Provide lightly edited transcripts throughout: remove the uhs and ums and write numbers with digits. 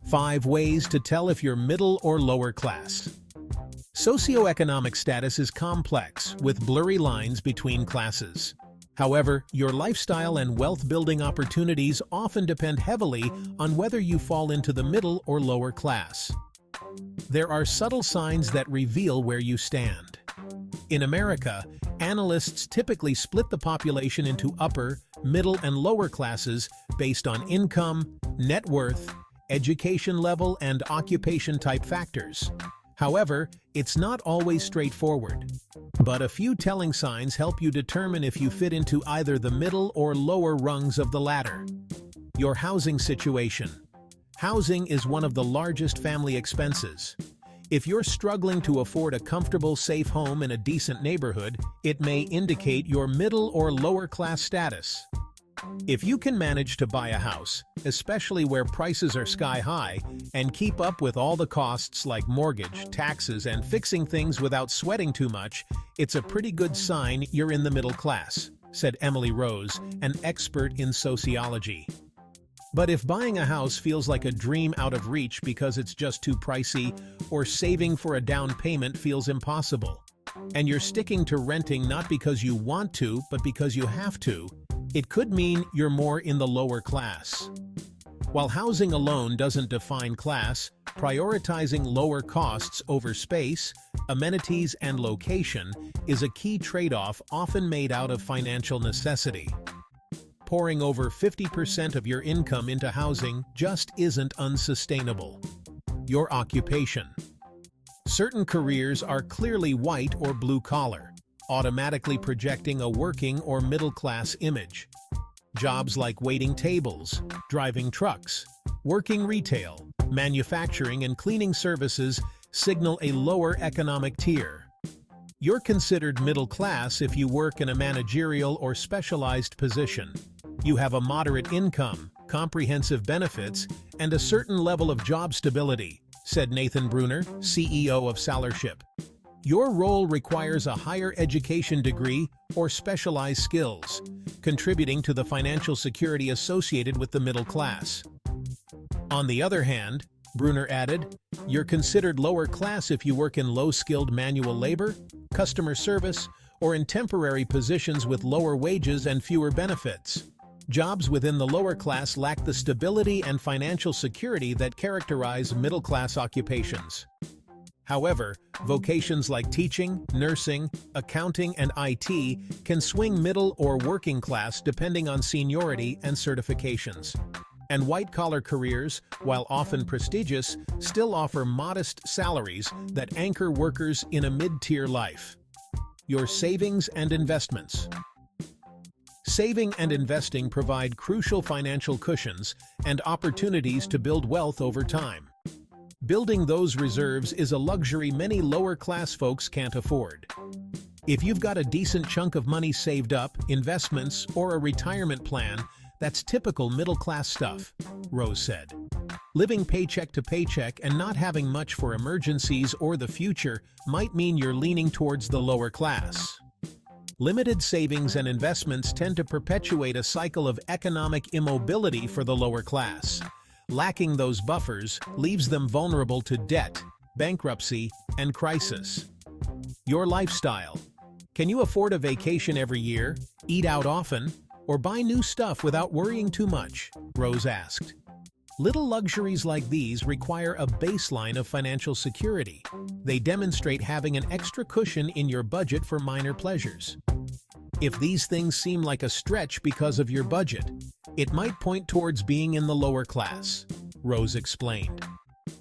5 ways to tell if you're middle or lower class. Socioeconomic status is complex, with blurry lines between classes. However, your lifestyle and wealth-building opportunities often depend heavily on whether you fall into the middle or lower class. There are subtle signs that reveal where you stand. In America, analysts typically split the population into upper, middle, and lower classes based on income, net worth, education level, and occupation-type factors. However, it's not always straightforward. But a few telling signs help you determine if you fit into either the middle or lower rungs of the ladder. Your housing situation. Housing is one of the largest family expenses. If you're struggling to afford a comfortable, safe home in a decent neighborhood, it may indicate your middle or lower class status. If you can manage to buy a house, especially where prices are sky high, and keep up with all the costs like mortgage, taxes, and fixing things without sweating too much, it's a pretty good sign you're in the middle class, said Emily Rose, an expert in sociology. But if buying a house feels like a dream out of reach because it's just too pricey, or saving for a down payment feels impossible, and you're sticking to renting not because you want to, but because you have to, it could mean you're more in the lower class. While housing alone doesn't define class, prioritizing lower costs over space, amenities, and location is a key trade-off often made out of financial necessity. Pouring over 50% of your income into housing just isn't unsustainable. Your occupation. Certain careers are clearly white or blue-collar, automatically projecting a working or middle-class image. Jobs like waiting tables, driving trucks, working retail, manufacturing, and cleaning services signal a lower economic tier. You're considered middle class if you work in a managerial or specialized position. You have a moderate income, comprehensive benefits, and a certain level of job stability, said Nathan Bruner, CEO of Salership. Your role requires a higher education degree or specialized skills, contributing to the financial security associated with the middle class. On the other hand, Bruner added, you're considered lower class if you work in low-skilled manual labor, customer service, or in temporary positions with lower wages and fewer benefits. Jobs within the lower class lack the stability and financial security that characterize middle-class occupations. However, vocations like teaching, nursing, accounting, and IT can swing middle or working class depending on seniority and certifications. And white-collar careers, while often prestigious, still offer modest salaries that anchor workers in a mid-tier life. Your savings and investments. Saving and investing provide crucial financial cushions and opportunities to build wealth over time. Building those reserves is a luxury many lower-class folks can't afford. If you've got a decent chunk of money saved up, investments, or a retirement plan, that's typical middle-class stuff, Rose said. Living paycheck to paycheck and not having much for emergencies or the future might mean you're leaning towards the lower class. Limited savings and investments tend to perpetuate a cycle of economic immobility for the lower class. Lacking those buffers leaves them vulnerable to debt, bankruptcy, and crisis. Your lifestyle. Can you afford a vacation every year, eat out often, or buy new stuff without worrying too much? Rose asked. Little luxuries like these require a baseline of financial security. They demonstrate having an extra cushion in your budget for minor pleasures. If these things seem like a stretch because of your budget, it might point towards being in the lower class, Rose explained.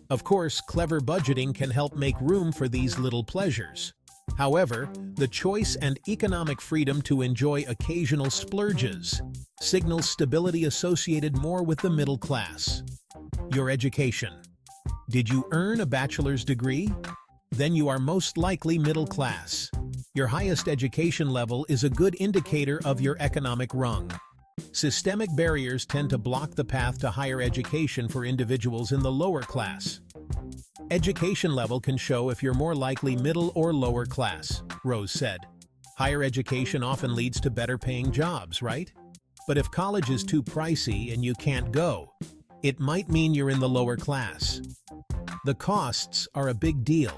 Of course, clever budgeting can help make room for these little pleasures. However, the choice and economic freedom to enjoy occasional splurges signals stability associated more with the middle class. Your education. Did you earn a bachelor's degree? Then you are most likely middle class. Your highest education level is a good indicator of your economic rung. Systemic barriers tend to block the path to higher education for individuals in the lower class. Education level can show if you're more likely middle or lower class, Rose said. Higher education often leads to better paying jobs, right? But if college is too pricey and you can't go, it might mean you're in the lower class. The costs are a big deal.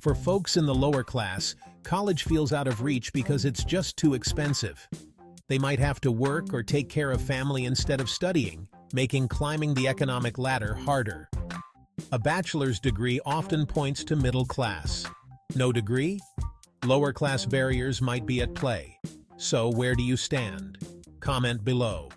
For folks in the lower class, college feels out of reach because it's just too expensive. They might have to work or take care of family instead of studying, making climbing the economic ladder harder. A bachelor's degree often points to middle class. No degree? Lower class barriers might be at play. So where do you stand? Comment below.